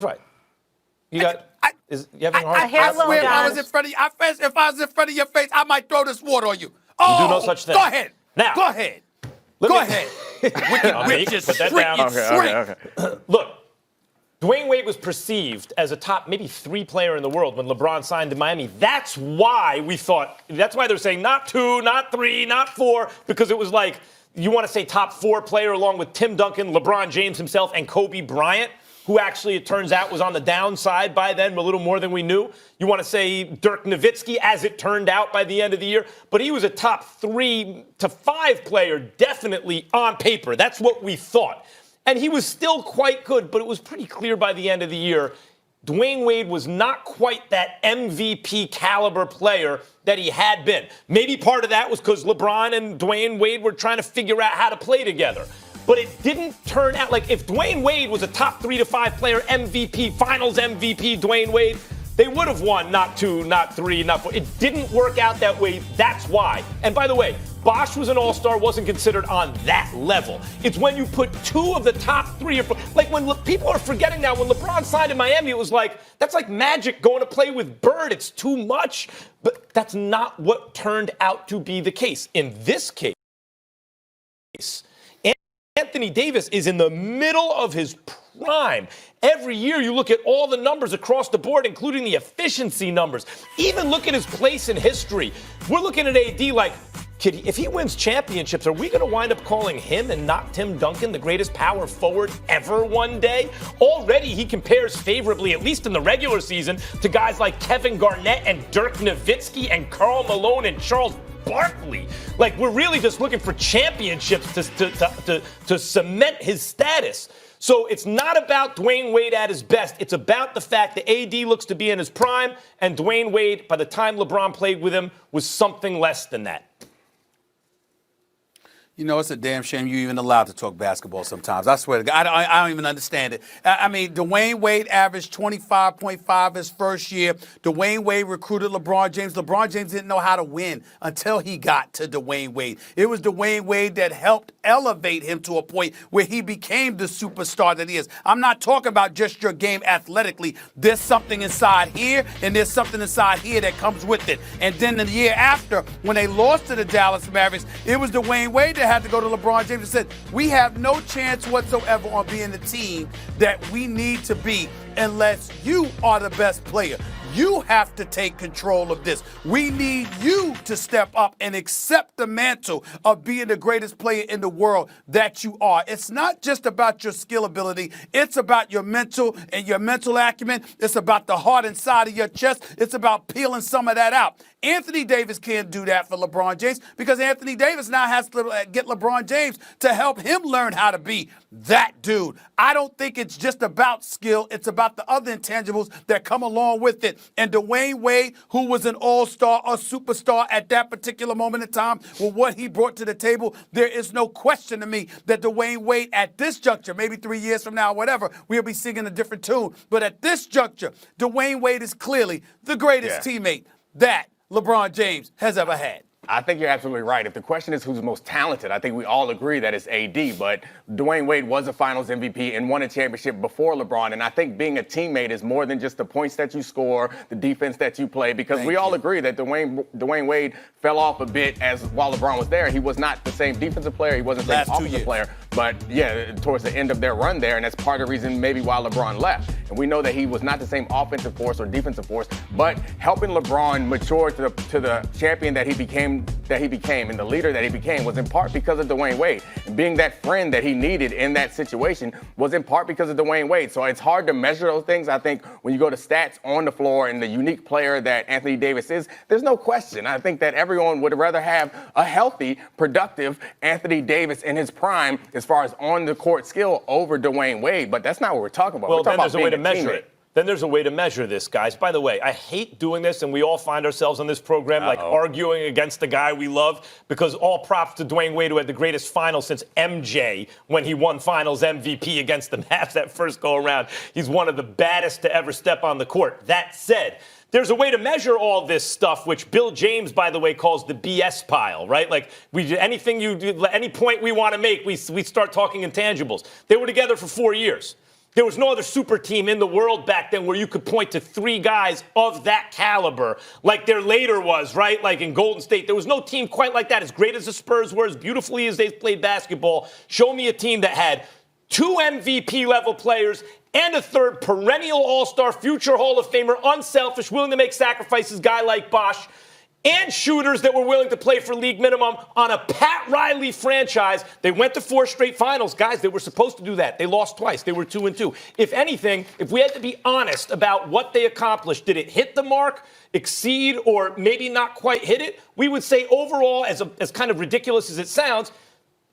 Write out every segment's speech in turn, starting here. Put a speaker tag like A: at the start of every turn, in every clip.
A: right. You got. You having a hard
B: I
A: time?
B: swear, if I was in front of you, if I was in front of your face, I might throw this water on you.
A: You do no such thing.
B: Go ahead.
A: Now,
B: go ahead. Go ahead. Wicked witch,
A: put that down.
B: Okay.
A: Look, Dwayne Wade was perceived as a top maybe 3 player in the world when LeBron signed to Miami. That's why they're saying not 2, not 3, not 4, because it was like, you want to say top 4 player along with Tim Duncan, LeBron James himself, and Kobe Bryant, who actually, it turns out, was on the downside by then, a little more than we knew. You want to say Dirk Nowitzki, as it turned out by the end of the year. But he was a top 3 to 5 player, definitely on paper. That's what we thought. And he was still quite good, but it was pretty clear by the end of the year, Dwayne Wade was not quite that MVP caliber player that he had been. Maybe part of that was because LeBron and Dwayne Wade were trying to figure out how to play together. But it didn't turn out like if Dwayne Wade was a top 3 to 5 player MVP, finals MVP Dwayne Wade, they would have won not 2, not 3, not 4. It didn't work out that way. That's why. And by the way, Bosh was an all-star, wasn't considered on that level. It's when you put 2 of the top 3 or 4. Like when people are forgetting now, when LeBron signed in Miami, it was like, that's like Magic going to play with Bird. It's too much. But that's not what turned out to be the case. In this case, Anthony Davis is in the middle of his prime. Every year you look at all the numbers across the board, including the efficiency numbers. Even look at his place in history. We're looking at AD like, if he wins championships, are we going to wind up calling him and not Tim Duncan the greatest power forward ever one day? Already he compares favorably, at least in the regular season, to guys like Kevin Garnett and Dirk Nowitzki and Karl Malone and Charles Barkley. Like, we're really just looking for championships to cement his status. So it's not about Dwayne Wade at his best. It's about the fact that AD looks to be in his prime, and Dwayne Wade, by the time LeBron played with him, was something less than that.
B: You know, it's a damn shame you're even allowed to talk basketball sometimes. I swear to God, I don't even understand it. I mean, Dwayne Wade averaged 25.5 his first year. Dwayne Wade recruited LeBron James. LeBron James didn't know how to win until he got to Dwayne Wade. It was Dwayne Wade that helped elevate him to a point where he became the superstar that he is. I'm not talking about just your game athletically. There's something inside here, and there's something inside here that comes with it. And then the year after, when they lost to the Dallas Mavericks, it was Dwayne Wade that had to go to LeBron James and said, we have no chance whatsoever on being the team that we need to be unless you are the best player. You have to take control of this. We need you to step up and accept the mantle of being the greatest player in the world that you are. It's not just about your skill ability. It's about your mental and your mental acumen. It's about the heart inside of your chest. It's about peeling some of that out. Anthony Davis can't do that for LeBron James because Anthony Davis now has to get LeBron James to help him learn how to be that dude. I don't think it's just about skill. It's about the other intangibles that come along with it. And Dwayne Wade, who was an all-star, a superstar at that particular moment in time, with what he brought to the table, there is no question to me that Dwayne Wade at this juncture, maybe 3 years from now, whatever, we'll be singing a different tune. But at this juncture, Dwayne Wade is clearly the greatest teammate that LeBron James has ever had.
C: I think you're absolutely right. If the question is who's the most talented, I think we all agree that it's AD. But Dwayne Wade was a Finals MVP and won a championship before LeBron. And I think being a teammate is more than just the points that you score, the defense that you play, because we all agree that Dwayne Wade fell off a bit while LeBron was there. He was not the same defensive player. He wasn't the same offensive player. But, yeah, towards the end of their run there, and that's part of the reason maybe why LeBron left. And we know that he was not the same offensive force or defensive force, but helping LeBron mature to the champion that he became and the leader that he became was in part because of Dwayne Wade. And being that friend that he needed in that situation was in part because of Dwayne Wade. So it's hard to measure those things. I think when you go to stats on the floor and the unique player that Anthony Davis is, there's no question. I think that everyone would rather have a healthy, productive Anthony Davis in his prime as far as on the court skill over Dwayne Wade. But that's not what we're talking about.
A: Well,
C: we're talking
A: then there's
C: about
A: a way to measure it. Then there's a way to measure this, guys. By the way, I hate doing this, and we all find ourselves on this program like arguing against the guy we love, because all props to Dwayne Wade, who had the greatest final since MJ when he won Finals MVP against the Mavs that first go-around. He's one of the baddest to ever step on the court. That said, there's a way to measure all this stuff, which Bill James, by the way, calls the BS pile, right? Like, any point we want to make, we start talking intangibles. They were together for 4 years. There was no other super team in the world back then where you could point to 3 guys of that caliber like there later was, right? Like in Golden State. There was no team quite like that. As great as the Spurs were, as beautifully as they played basketball, show me a team that had 2 MVP-level players and a third perennial all-star, future Hall of Famer, unselfish, willing to make sacrifices, guy like Bosh, and shooters that were willing to play for league minimum on a Pat Riley franchise. They went to 4 straight finals. Guys, they were supposed to do that. They lost twice. They were 2-2. If anything, if we had to be honest about what they accomplished, did it hit the mark, exceed, or maybe not quite hit it? We would say overall, as kind of ridiculous as it sounds,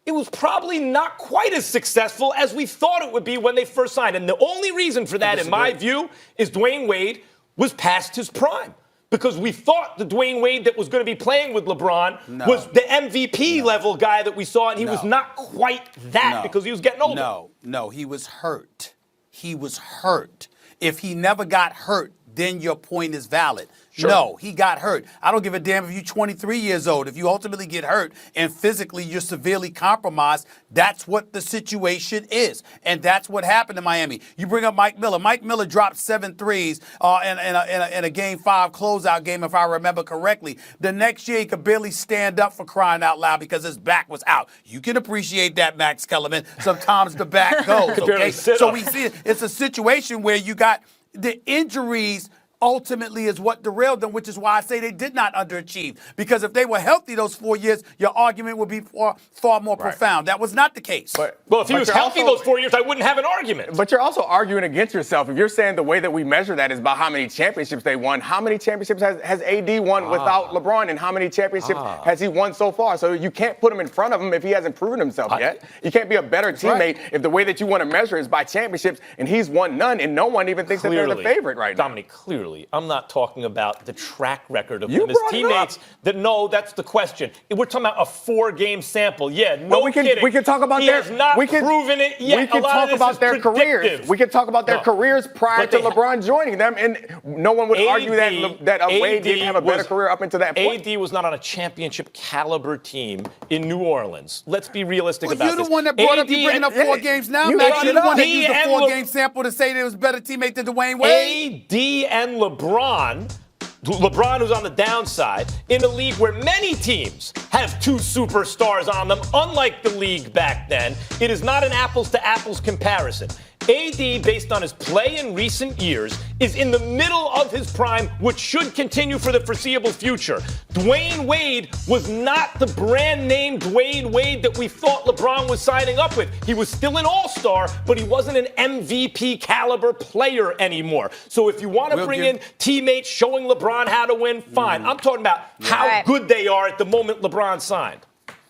A: it was probably not quite as successful as we thought it would be when they first signed. And the only reason for that, in my view, is Dwayne Wade was past his prime. Because we thought the Dwayne Wade that was going to be playing with LeBron was the MVP level guy that we saw, and he was not quite that because he was getting older.
B: No, he was hurt. He was hurt. If he never got hurt, then your point is valid. Sure. No, he got hurt. I don't give a damn if you're 23 years old. If you ultimately get hurt and physically you're severely compromised, that's what the situation is. And that's what happened in Miami. You bring up Mike Miller. Mike Miller dropped 7 threes in a Game 5 closeout game, if I remember correctly. The next year, he could barely stand up for crying out loud because his back was out. You can appreciate that, Max Kellerman. Sometimes the back goes, okay? So we see it's a situation where you got the injuries ultimately is what derailed them, which is why I say they did not underachieve. Because if they were healthy those 4 years, your argument would be far more profound. That was not the case.
A: Well, if he was healthy those 4 years, I wouldn't have an argument.
C: But you're also arguing against yourself. If you're saying the way that we measure that is by how many championships they won, how many championships has AD won without LeBron, and how many championships has he won so far? So you can't put him in front of him if he hasn't proven himself yet. You can't be a better teammate if the way that you want to measure is by championships, and he's won none, and no one even thinks that they're the favorite right now.
A: Dominic, clearly, I'm not talking about the track record of him as teammates. No, that's the question. We're talking about a 4-game sample. Yeah, kidding.
C: We can talk about
A: he has not proven it yet.
C: We can talk about their careers. We can talk about their careers prior to LeBron joining them, and no one would argue that Wade didn't have a better career up until that point.
A: AD was not on a championship caliber team in New Orleans. Let's be realistic about this.
B: You're the one that brought up you bringing up 4 games now, Max. You're the one that used the 4-game sample to say that it was a better teammate than Dwayne Wade.
A: AD and LeBron, who's on the downside, in a league where many teams have 2 superstars on them, unlike the league back then, it is not an apples-to-apples comparison. AD, based on his play in recent years, is in the middle of his prime, which should continue for the foreseeable future. Dwayne Wade was not the brand name Dwayne Wade that we thought LeBron was signing up with. He was still an all-star, but he wasn't an MVP caliber player anymore. So if you want to bring in teammates showing LeBron how to win, fine. I'm talking about how good they are at the moment LeBron signed.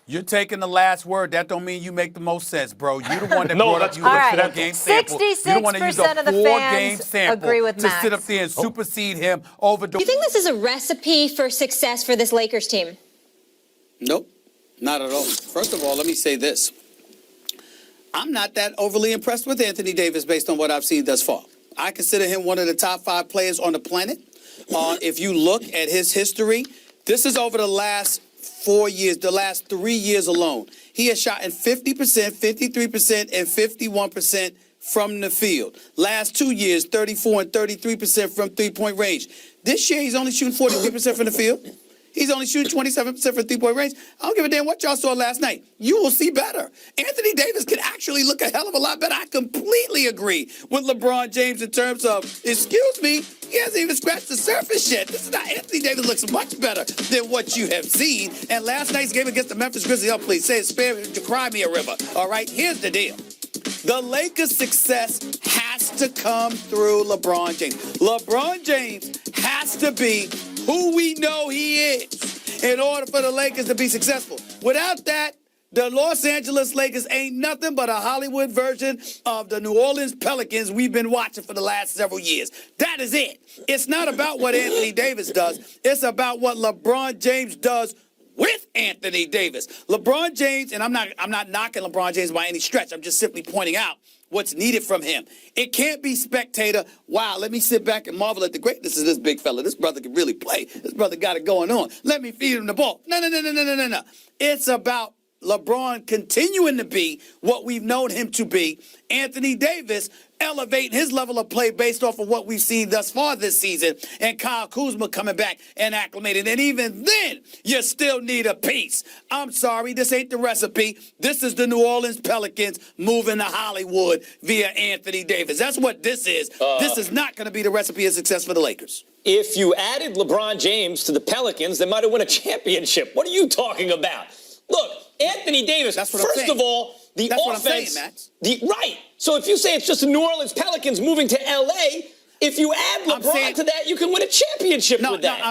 B: You're taking the last word. That don't mean you make the most sense, bro. You're the one that brought up the 4-game sample.
D: 66% of the fans agree with Max.
B: To sit up there and supersede him over the...
E: Do you think this is a recipe for success for this Lakers team?
F: Nope, not at all. First of all, let me say this. I'm not that overly impressed with Anthony Davis based on what I've seen thus far. I consider him one of the top 5 players on the planet. If you look at his history, this is over the last 4 years, the last 3 years alone. He has shot in 50%, 53%, and 51% from the field. Last 2 years, 34 and 33% from three-point range. This year, he's only shooting 43% from the field. He's only shooting 27% from three-point range. I don't give a damn what y'all saw last night. You will see better. Anthony Davis can actually look a hell of a lot better. I completely agree with LeBron James in terms of, excuse me, he hasn't even scratched the surface yet. This is not Anthony Davis looks much better than what you have seen. And last night's game against the Memphis Grizzlies, please say it, spare me to cry me a river. All right, here's the deal. The Lakers' success has to come through LeBron James. LeBron James has to be who we know he is in order for the Lakers to be successful. Without that, the Los Angeles Lakers ain't nothing but a Hollywood version of the New Orleans Pelicans we've been watching for the last several years. That is it. It's not about what Anthony Davis does. It's about what LeBron James does with Anthony Davis. LeBron James, and I'm not knocking LeBron James by any stretch. I'm just simply pointing out what's needed from him. It can't be spectator, wow, let me sit back and marvel at the greatness of this big fella. This brother can really play. This brother got it going on. Let me feed him the ball. No. It's about LeBron continuing to be what we've known him to be. Anthony Davis elevating his level of play based off of what we've seen thus far this season, and Kyle Kuzma coming back and acclimating. And even then, you still need a piece. I'm sorry, this ain't the recipe. This is the New Orleans Pelicans moving to Hollywood via Anthony Davis. That's what this is. This is not going to be the recipe of success for the Lakers.
A: If you added LeBron James to the Pelicans, they might have won a championship. What are you talking about? Look, Anthony Davis,
F: That's what I'm
A: first
F: saying.
A: of all, the
F: That's
A: offense.
F: what I'm saying, Max.
A: Right. So if you say it's just the New Orleans Pelicans moving to L.A., if you add LeBron to that, you can win a championship with that.
F: No,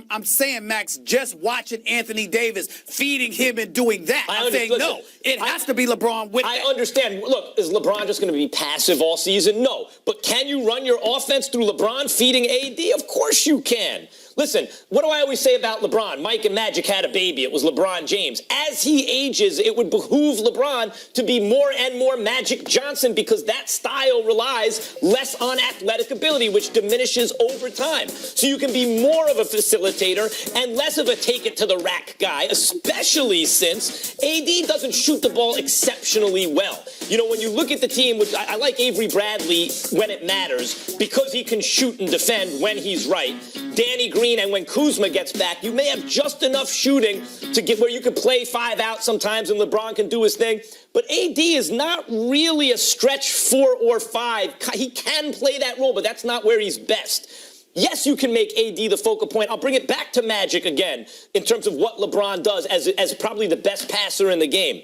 F: I'm saying, Max, just watching Anthony Davis, feeding him and doing that. I'm saying, no, it has to be LeBron with that.
A: I understand. Look, is LeBron just going to be passive all season? No. But can you run your offense through LeBron feeding AD? Of course you can. Listen, what do I always say about LeBron? Mike and Magic had a baby. It was LeBron James. As he ages, it would behoove LeBron to be more and more Magic Johnson because that style relies less on athletic ability, which diminishes over time. So you can be more of a facilitator and less of a take-it-to-the-rack guy, especially since AD doesn't shoot the ball exceptionally well. You know, when you look at the team, which I like Avery Bradley when it matters because he can shoot and defend when he's right. Danny Green, and when Kuzma gets back, you may have just enough shooting to get where you could play 5 out sometimes and LeBron can do his thing. But AD is not really a stretch 4 or 5. He can play that role, but that's not where he's best. Yes, you can make AD the focal point. I'll bring it back to Magic again in terms of what LeBron does as probably the best passer in the game.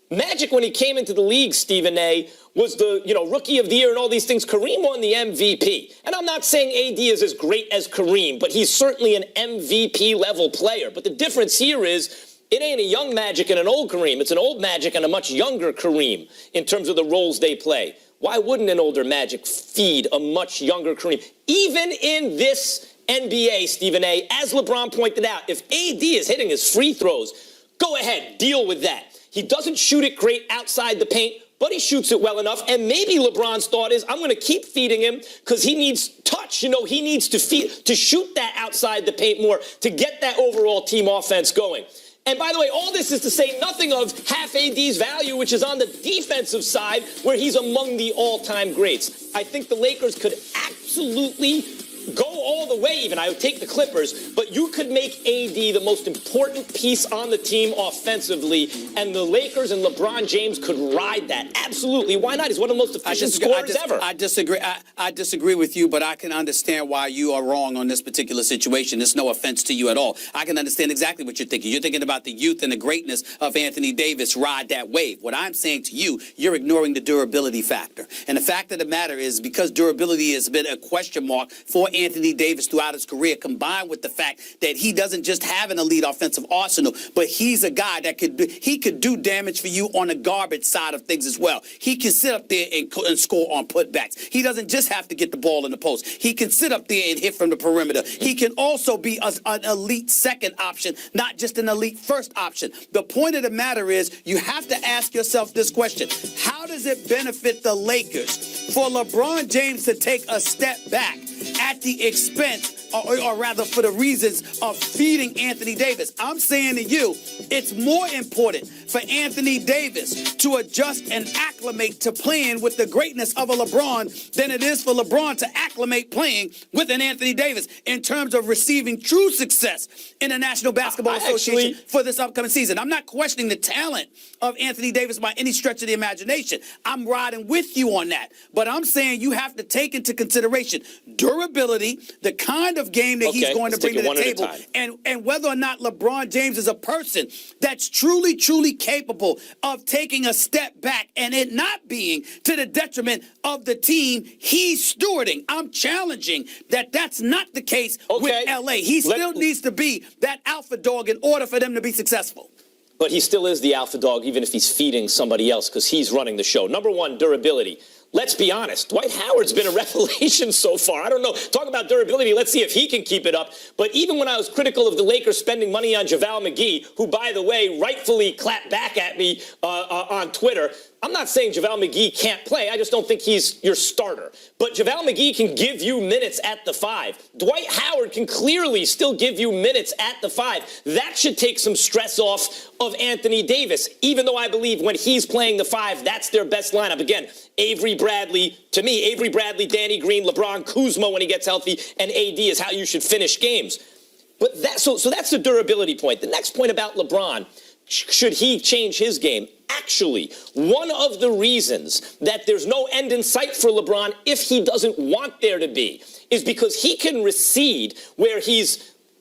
A: Magic, when he came into the league, Stephen A., was the rookie of the year and all these things. Kareem won the MVP. And I'm not saying AD is as great as Kareem, but he's certainly an MVP-level player. But the difference here is it ain't a young Magic and an old Kareem. It's an old Magic and a much younger Kareem in terms of the roles they play. Why wouldn't an older Magic feed a much younger Kareem? Even in this NBA, Stephen A., as LeBron pointed out, if AD is hitting his free throws, go ahead, deal with that. He doesn't shoot it great outside the paint, but he shoots it well enough. And maybe LeBron's thought is, I'm going to keep feeding him because he needs touch. You know, he needs to shoot that outside the paint more to get that overall team offense going. And by the way, all this is to say nothing of half AD's value, which is on the defensive side, where he's among the all-time greats. I think the Lakers could absolutely go all the way even. I would take the Clippers, but you could make AD the most important piece on the team offensively, and the Lakers and LeBron James could ride that. Absolutely. Why not? He's one of the most efficient scorers ever.
F: I disagree. I disagree with you, but I can understand why you are wrong on this particular situation. It's no offense to you at all. I can understand exactly what you're thinking. You're thinking about the youth and the greatness of Anthony Davis. Ride that wave. What I'm saying to you, you're ignoring the durability factor. And the fact of the matter is, because durability has been a question mark for Anthony Davis throughout his career, combined with the fact that he doesn't just have an elite offensive arsenal, but he's a guy that could do damage for you on the garbage side of things as well. He can sit up there and score on putbacks. He doesn't just have to get the ball in the post. He can sit up there and hit from the perimeter. He can also be an elite second option, not just an elite first option. The point of the matter is, you have to ask yourself this question: how does it benefit the Lakers for LeBron James to take a step back at the expense, or rather for the reasons of feeding Anthony Davis? I'm saying to you, it's more important for Anthony Davis to adjust and acclimate to playing with the greatness of a LeBron than it is for LeBron to acclimate playing with an Anthony Davis in terms of receiving true success in the National Basketball Association for this upcoming season. I'm not questioning the talent of Anthony Davis by any stretch of the imagination. I'm riding with you on that. But I'm saying you have to take into consideration durability, the kind of game that he's going to bring to the table, and whether or not LeBron James is a person that's truly capable of taking a step back and it not being to the detriment of the team he's stewarding. I'm challenging that that's not the case with LA. He still needs to be that alpha dog in order for them to be successful.
A: But he still is the alpha dog, even if he's feeding somebody else, because he's running the show. Number one, durability. Let's be honest. Dwight Howard's been a revelation so far. I don't know. Talk about durability. Let's see if he can keep it up. But even when I was critical of the Lakers spending money on JaVale McGee, who, by the way, rightfully clapped back at me on Twitter, I'm not saying JaVale McGee can't play. I just don't think he's your starter. But JaVale McGee can give you minutes at the 5. Dwight Howard can clearly still give you minutes at the 5. That should take some stress off of Anthony Davis, even though I believe when he's playing the 5, that's their best lineup. Again, Avery Bradley, to me, Avery Bradley, Danny Green, LeBron, Kuzma when he gets healthy, and AD is how you should finish games. But so that's the durability point. The next point about LeBron, should he change his game? Actually, one of the reasons that there's no end in sight for LeBron, if he doesn't want there to be, is because he can recede where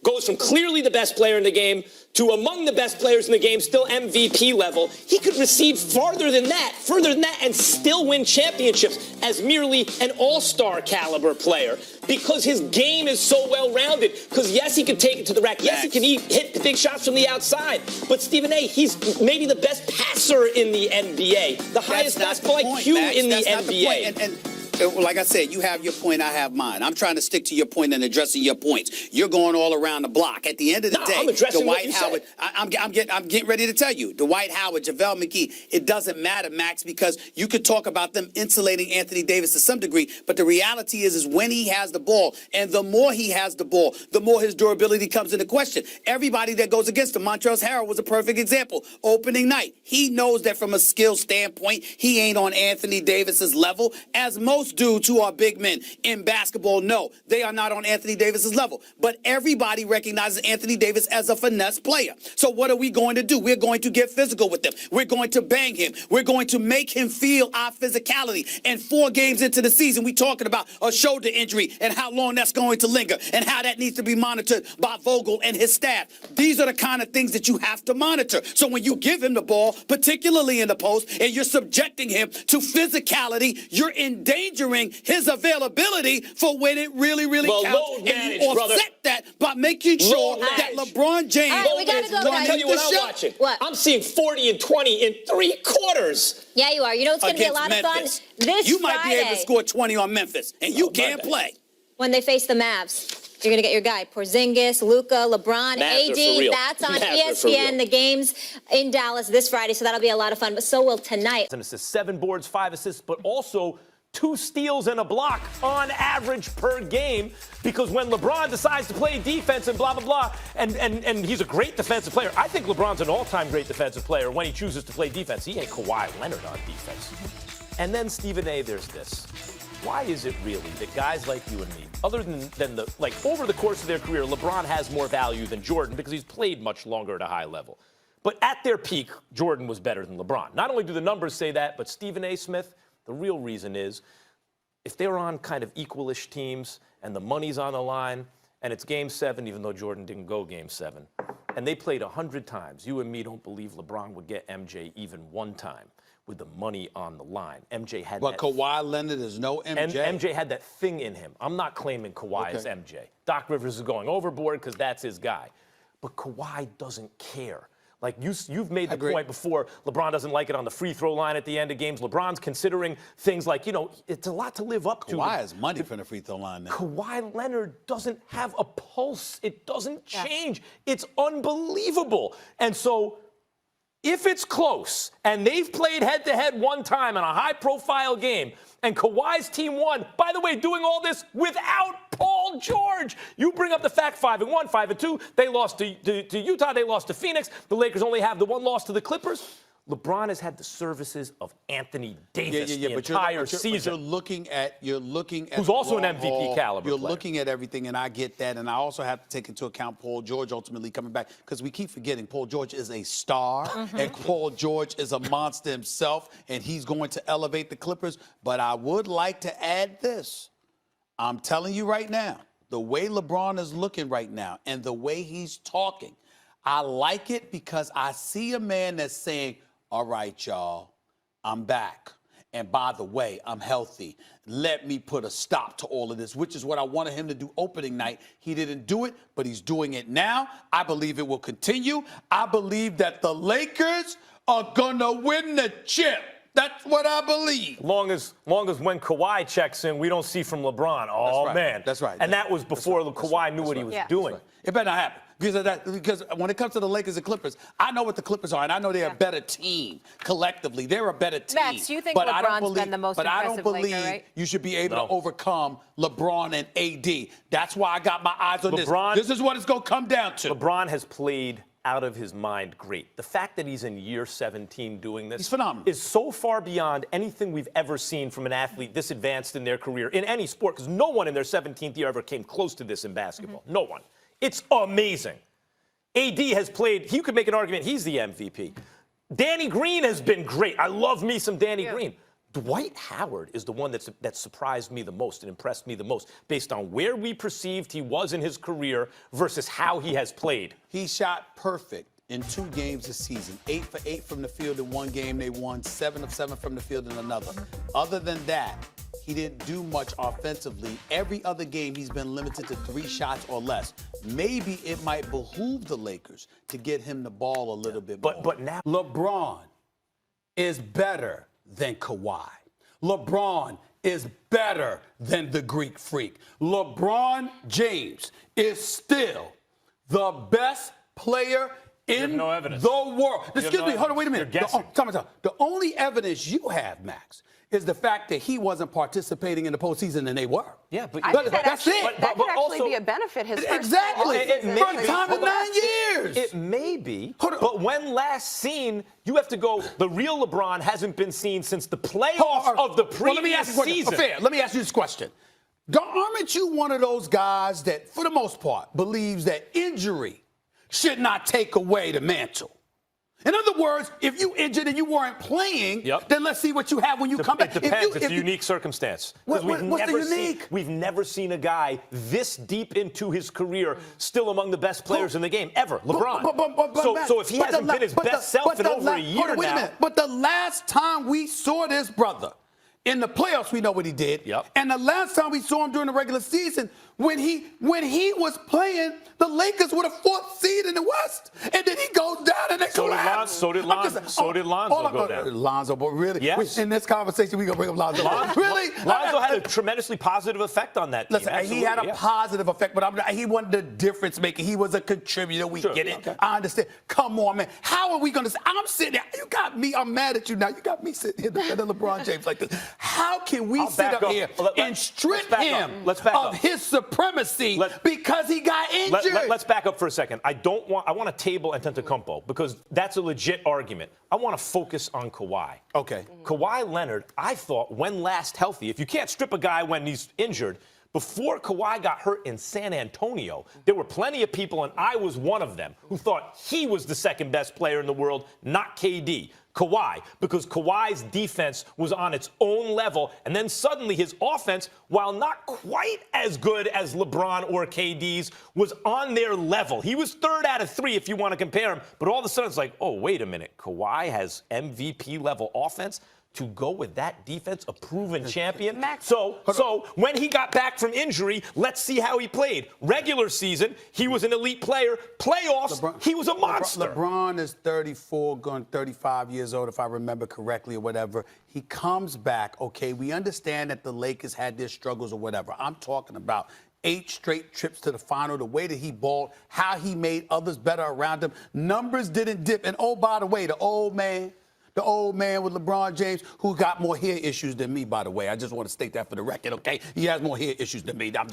A: goes from clearly the best player in the game to among the best players in the game, still MVP level. He could recede further than that, and still win championships as merely an all-star caliber player because his game is so well-rounded. Because, yes, he can take it to the rack. Yes, he can hit the big shots from the outside. But, Stephen A., he's maybe the best passer in the NBA, the highest basketball IQ in the NBA.
F: Like I said, you have your point, I have mine. I'm trying to stick to your point and addressing your points. You're going all around the block. At the end of the day,
A: I'm addressing
F: Dwight
A: what you
F: Howard,
A: said.
F: I'm getting ready to tell you, Dwight Howard, JaVale McGee, it doesn't matter, Max, because you could talk about them insulating Anthony Davis to some degree, but the reality is when he has the ball, and the more he has the ball, the more his durability comes into question. Everybody that goes against him, Montrezl Harrell was a perfect example. Opening night, he knows that from a skill standpoint, he ain't on Anthony Davis's level, as most dudes who are big men in basketball know they are not on Anthony Davis's level. But everybody recognizes Anthony Davis as a finesse player. So what are we going to do? We're going to get physical with him. We're going to bang him. We're going to make him feel our physicality. And 4 games into the season, we're talking about a shoulder injury and how long that's going to linger and how that needs to be monitored by Vogel and his staff. These are the kind of things that you have to monitor. So when you give him the ball, particularly in the post, and you're subjecting him to physicality, you're endangering his availability for when it really counts. And you offset that by making sure that LeBron James
D: we gotta go, guys.
A: Tell you what I'm watching.
D: What?
A: I'm seeing 40 and 20 in 3 quarters.
D: Yeah, you are. You know it's going to be a lot of fun this
F: You might
D: Friday,
F: be able to score 20 on Memphis, and you can't play.
D: when they face the Mavs. You're going to get your guy, Porzingis, Luka, LeBron,
A: Mavs are for
D: AD.
A: real.
D: That's on
A: Mavs are for
D: ESPN.
A: real.
D: The game's in Dallas this Friday, so that'll be a lot of fun. But so will tonight.
A: And assists, 7 boards, 5 assists, but also 2 steals and a block on average per game, because when LeBron decides to play defense and blah, blah, blah, and he's a great defensive player. I think LeBron's an all-time great defensive player when he chooses to play defense. He ain't Kawhi Leonard on defense. And then, Stephen A., there's this. Why is it really that guys like you and me, other than over the course of their career, LeBron has more value than Jordan because he's played much longer at a high level. But at their peak, Jordan was better than LeBron. Not only do the numbers say that, but Stephen A. Smith, the real reason is if they're on kind of equalish teams and the money's on the line and it's Game 7, even though Jordan didn't go Game 7, and they played 100 times, you and me don't believe LeBron would get MJ even one time with the money on the line. MJ had
B: But Kawhi Leonard is no MJ.
A: And MJ had that thing in him. I'm not claiming Kawhi is MJ. Doc Rivers is going overboard because that's his guy. But Kawhi doesn't care. Like, you've made the point before, LeBron doesn't like it on the free throw line at the end of games. LeBron's considering things like, it's a lot to live up to.
B: Kawhi has money from the free throw line now.
A: Kawhi Leonard doesn't have a pulse. It doesn't change. It's unbelievable. And so if it's close and they've played head-to-head one time in a high-profile game and Kawhi's team won, by the way, doing all this without Paul George. You bring up the fact 5-1, 5-2. They lost to Utah. They lost to Phoenix. The Lakers only have the one loss to the Clippers. LeBron has had the services of Anthony Davis the entire season.
B: But you're looking at
A: who's also an MVP caliber
B: You're
A: player.
B: looking at everything, and I get that. And I also have to take into account Paul George ultimately coming back, because we keep forgetting Paul George is a star, and Paul George is a monster himself, and he's going to elevate the Clippers. But I would like to add this. I'm telling you right now, the way LeBron is looking right now and the way he's talking, I like it because I see a man that's saying, all right, y'all, I'm back. And by the way, I'm healthy. Let me put a stop to all of this, which is what I wanted him to do opening night. He didn't do it, but he's doing it now. I believe it will continue. I believe that the Lakers are going to win the chip. That's what I believe.
A: Long as when Kawhi checks in, we don't see from LeBron. Oh,
B: That's right.
A: man.
B: That's right.
A: And that was before Kawhi knew what he was doing.
B: It better not happen. Because when it comes to the Lakers and Clippers, I know what the Clippers are, and I know they're a better team collectively. They're a better team.
G: Max, you think
B: but I don't
G: LeBron's
B: believe,
G: been the most
B: But I don't
G: impressive
B: believe
G: Laker, right?
B: you should be able to overcome LeBron and AD. That's why I got my eyes on
A: LeBron-
B: this. This is what it's going to come down to.
A: LeBron has played out of his mind great. The fact that he's in year 17 doing this
B: He's phenomenal.
A: is so far beyond anything we've ever seen from an athlete this advanced in their career in any sport, because no one in their 17th year ever came close to this in basketball. No one. It's amazing. AD has played, you could make an argument he's the MVP. Danny Green has been great. I love me some Danny Green. Dwight Howard is the one that surprised me the most and impressed me the most based on where we perceived he was in his career versus how he has played.
B: He shot perfect in 2 games this season. 8 for 8 from the field in one game they won, 7 of 7 from the field in another. Other than that, he didn't do much offensively. Every other game, he's been limited to 3 shots or less. Maybe it might behoove the Lakers to get him the ball a little bit more.
A: But now
B: LeBron is better than Kawhi. LeBron is better than the Greek Freak. LeBron James is still the best player in
A: no evidence.
B: the world.
A: You have
B: Excuse
A: no
B: me, hold on, wait a
A: evidence.
B: minute.
A: You're guessing.
B: The only evidence you have, Max, is the fact that he wasn't participating in the postseason and they were.
A: Yeah, but
G: I think that
B: that's
G: actually,
B: it.
G: that could actually
A: also-
G: be a benefit. His first
B: Exactly. First time in 9 years.
A: It may be,
B: Hold on.
A: but when last seen, you have to go, the real LeBron hasn't been seen since the playoffs of the
B: Well, let me
A: previous
B: ask you a question.
A: season.
B: Fair. Let me ask you this question. Aren't you one of those guys that, for the most part, believes that injury should not take away the mantle? In other words, if you injured and you weren't playing, then let's see what you have when you come back.
A: It depends. It's a unique circumstance. 'Cause
B: What's the unique?
A: We've never seen a guy this deep into his career still among the best players in the game ever. LeBron. So if he hasn't been his best self in over a year
B: wait a
A: now.
B: minute. But the last time we saw this brother in the playoffs, we know what he did.
A: Yep.
B: And the last time we saw him during the regular season, when he was playing, the Lakers were the 4th seed in the West, and then he goes down and they collapse.
A: So did Lonzo go down.
B: Lonzo, but really,
A: Yes.
B: in this conversation, we gonna bring up Lonzo. Really,
A: Lonzo had a tremendously positive effect on that team.
B: Listen, he had a positive effect, but he wasn't the difference maker. He was a contributor. We get it.
A: Okay.
B: I understand. Come on, man. How are we going to say? I'm sitting there. You got me. I'm mad at you now. You got me sitting here defending LeBron James like this. How can we sit up here and strip him of his supremacy because he got injured?
A: Let's back up for a second. I want to table Antetokounmpo because that's a legit argument. I want to focus on Kawhi.
B: Okay.
A: Kawhi Leonard, I thought, when last healthy, if you can't strip a guy when he's injured, before Kawhi got hurt in San Antonio, there were plenty of people, and I was one of them, who thought he was the second best player in the world, not KD. Kawhi, because Kawhi's defense was on its own level, and then suddenly his offense, while not quite as good as LeBron or KD's, was on their level. He was 3rd out of 3 if you want to compare him, but all of a sudden it's like, oh, wait a minute, Kawhi has MVP-level offense? To go with that defense, a proven champion. So when he got back from injury, let's see how he played. Regular season, he was an elite player. Playoffs, he was a monster.
B: LeBron is 34, going 35 years old, if I remember correctly, or whatever. He comes back. Okay, we understand that the Lakers had their struggles or whatever. I'm talking about 8 straight trips to the final, the way that he balled, how he made others better around him. Numbers didn't dip. And oh, by the way, the old man with LeBron James, who got more hair issues than me, by the way. I just want to state that for the record, okay? He has more hair issues than me. I'm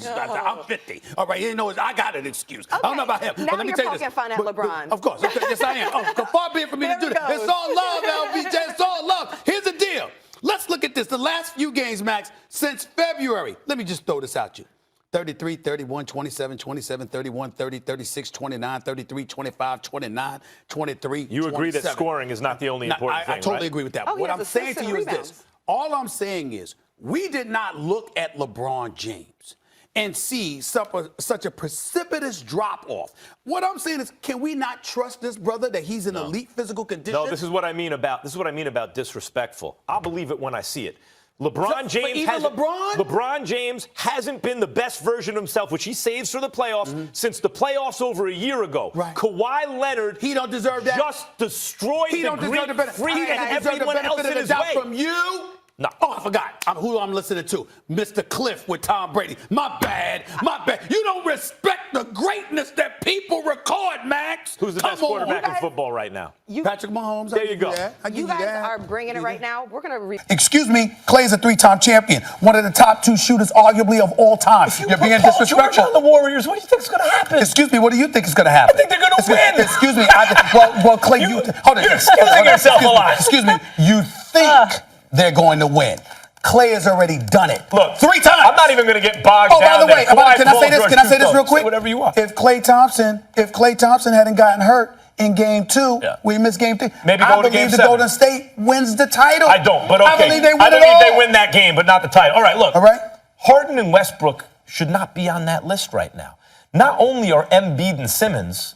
B: 50. All right, you know, I got an excuse.
G: Okay.
B: I don't know about him.
G: Now
B: but let me
G: you're
B: tell you
G: poking
B: this.
G: fun at LeBron.
B: Of course. Okay, yes, I am. Oh, far be it from me to do that. It's all love, LBJ. It's all love. Here's the deal. Let's look at this. The last few games, Max, since February. Let me just throw this out you. 33, 31, 27, 27, 31, 30, 36, 29, 33, 25, 29, 23,
A: You agree
B: 27.
A: that scoring is not the only important thing,
B: I totally
A: right?
B: agree with that.
G: Oh,
B: What I'm saying to you is
G: rebounds.
B: this. All I'm saying is we did not look at LeBron James and see such a precipitous drop-off. What I'm saying is, can we not trust this brother that he's in elite physical condition?
A: No, this is what I mean about disrespectful. I'll believe it when I see it. LeBron James hasn't been the best version of himself, which he saves for the playoffs, since the playoffs over a year ago.
B: Right.
A: Kawhi Leonard,
B: he don't deserve that.
A: Just destroyed the Greek Freak and everyone else in his way.
B: From you
A: No.
B: Oh, I forgot. Who I'm listening to? Mr. Cliff with Tom Brady. My bad. You don't respect the greatness that people record, Max.
A: Who's the best quarterback in football right now?
B: Patrick Mahomes.
A: There you go.
G: You guys are bringing it right now. We're going to
F: Excuse me, Clay's a 3-time champion, one of the top 2 shooters, arguably of all time. You're being
A: Paul George
F: disrespectful.
A: on the Warriors. What do you think is going to happen?
F: Excuse me, what do you think is going to happen?
A: I think they're going to win.
F: Excuse me. Well, Clay, hold on.
A: You're excusing yourself a lot.
F: Excuse me. You think they're going to win? Clay has already done it.
A: Look,
F: 3 times.
A: I'm not even going to get bogged down.
F: Oh, by the way,
A: Kawhi,
F: can I
A: Paul
F: say this?
A: George,
F: Can I say this real quick?
A: Say whatever you want.
F: If Klay Thompson hadn't gotten hurt in Game 2, we missed Game 3.
A: Maybe
F: I
A: go to
F: believe
A: Game
F: the
A: 7.
F: Golden State wins the title.
A: I don't, but okay.
F: I believe they win
A: I believe
F: it all.
A: they win that game, but not the title. All right, look.
F: All right.
A: Harden and Westbrook should not be on that list right now. Not only are Embiid and Simmons,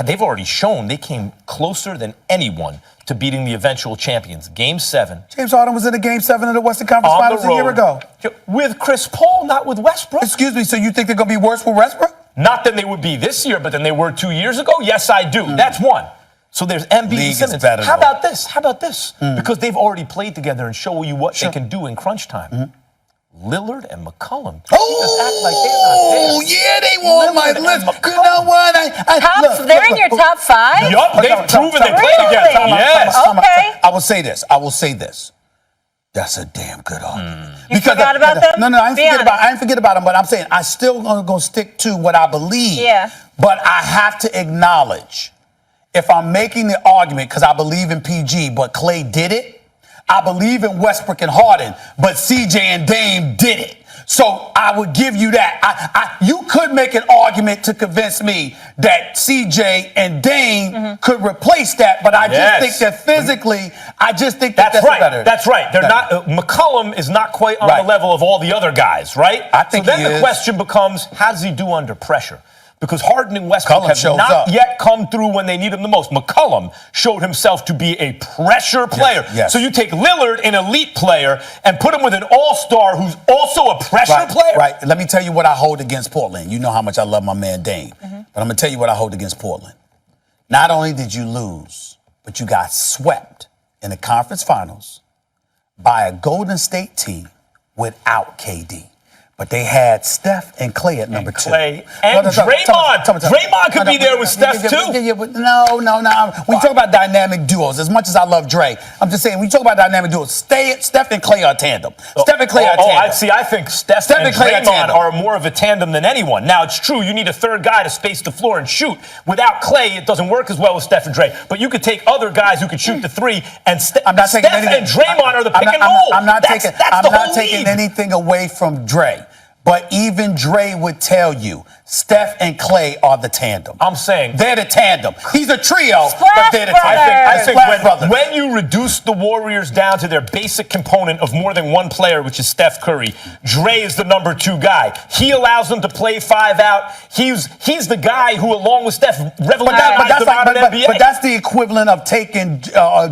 A: they've already shown they came closer than anyone to beating the eventual champions. Game 7.
F: James Harden was in the Game 7 of the Western Conference
A: On
F: Finals
A: the
F: a year
A: road.
F: ago.
A: With Chris Paul, not with Westbrook.
F: Excuse me, so you think they're going to be worse with Westbrook?
A: Not than they would be this year, but than they were 2 years ago? Yes, I do. That's one. So there's Embiid
F: League
A: and
F: is
A: Simmons.
F: better,
A: How
F: though.
A: about this? Because they've already played together and show you what they can do in crunch time. Lillard and McCollum.
F: Oh, yeah, they were on my list. You know what?
E: They're in your top 5?
A: Yup, they've proven they play together. Yes.
E: Okay.
F: I will say this. That's a damn good argument.
E: You forgot about them?
F: No, I didn't forget about them, but I'm saying I still gonna stick to what I believe.
E: Yeah.
F: But I have to acknowledge, if I'm making the argument because I believe in PG, but Clay did it, I believe in Westbrook and Harden, but CJ and Dame did it. So I would give you that. You could make an argument to convince me that CJ and Dame could replace that, but I just think that physically, that's
A: right.
F: better.
A: That's right. They're not. McCollum is not quite on the level of all the other guys, right?
F: I think
A: so. Then
F: he
A: the
F: is.
A: question becomes, how does he do under pressure? Because Harden and Westbrook have
F: shows
A: not
F: up.
A: yet come through when they need him the most. McCollum showed himself to be a pressure player.
F: Yes.
A: So you take Lillard, an elite player, and put him with an all-star who's also a pressure player?
F: Right. Let me tell you what I hold against Portland. You know how much I love my man Dame. But I'm going to tell you what I hold against Portland. Not only did you lose, but you got swept in the conference finals by a Golden State team without KD. But they had Steph and Clay at number 2.
A: Clay and Draymond. Draymond could be there with Steph, too.
F: Yeah, but no. When you talk about dynamic duos, as much as I love Dre, I'm just saying, when you talk about dynamic duos, Steph and Clay are a tandem. Steph and Clay are a tandem.
A: I think Steph and
F: Clay
A: Draymond are more of a tandem than anyone. Now, it's true, you need a third guy to space the floor and shoot. Without Clay, it doesn't work as well with Steph and Dre. But you could take other guys who could shoot the 3, and Steph and Draymond are the pick and roll.
F: I'm not taking anything away from Dre. But even Dre would tell you, Steph and Clay are the tandem.
A: I'm saying
F: they're the tandem. He's a trio, but they're the
A: tandem.
F: I think
A: when you reduce the Warriors down to their basic component of more than one player, which is Steph Curry, Dre is the number 2 guy. He allows them to play 5 out. He's the guy who, along with Steph, revolutionized the modern NBA.
F: But that's the equivalent of taking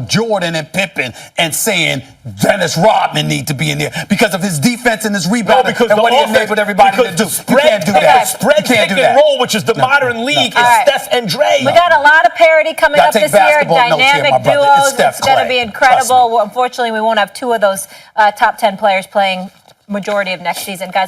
F: Jordan and Pippen and saying Dennis Rodman need to be in there because of his defense and his rebound and what he enabled everybody to do. You can't do that.
A: Spread pick and roll, which is the modern league, is Steph and Dre.
E: We got a lot of parity coming up this year. Dynamic duos. It's going to be incredible. Unfortunately, we won't have 2 of those top 10 players playing majority of next season. Guys, let's